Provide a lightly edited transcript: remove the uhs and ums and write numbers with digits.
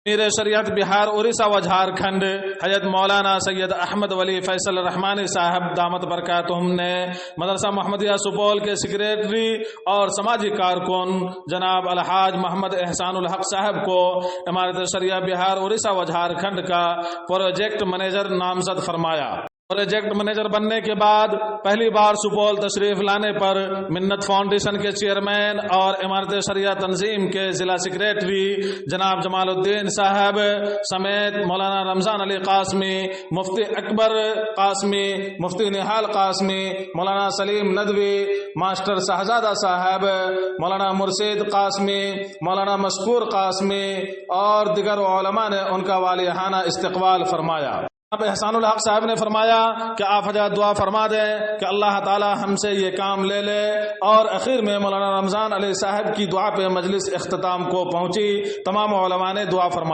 امیر شریعت بہار اڑیسہ و جھارکھنڈ حضرت مولانا سید احمد ولی فیصل رحمانی صاحب دامت برکاتہم نے مدرسہ محمدیہ سپول کے سیکریٹری اور سماجی کارکن جناب الحاج محمد احسان الحق صاحب کو امارت شریعہ بہار اڑیسہ و جھارکھنڈ کا پروجیکٹ منیجر نامزد فرمایا۔ پروجیکٹ منیجر بننے کے بعد پہلی بار سپول تشریف لانے پر منت فاؤنڈیشن کے چیئرمین اور امارت شریعہ تنظیم کے ضلع سیکریٹری جناب جمال الدین صاحب سمیت مولانا رمضان علی قاسمی، مفتی اکبر قاسمی، مفتی نہال قاسمی، مولانا سلیم ندوی، ماسٹر شہزادہ صاحب، مولانا مرشد قاسمی، مولانا مشکور قاسمی اور دیگر علماء نے ان کا والیانہ استقبال فرمایا۔ اب احسان الحق صاحب نے فرمایا کہ آپ حضرات دعا فرما دیں کہ اللہ تعالی ہم سے یہ کام لے لے، اور اخیر میں مولانا رمضان علی صاحب کی دعا پہ مجلس اختتام کو پہنچی۔ تمام علماء نے دعا فرمایا۔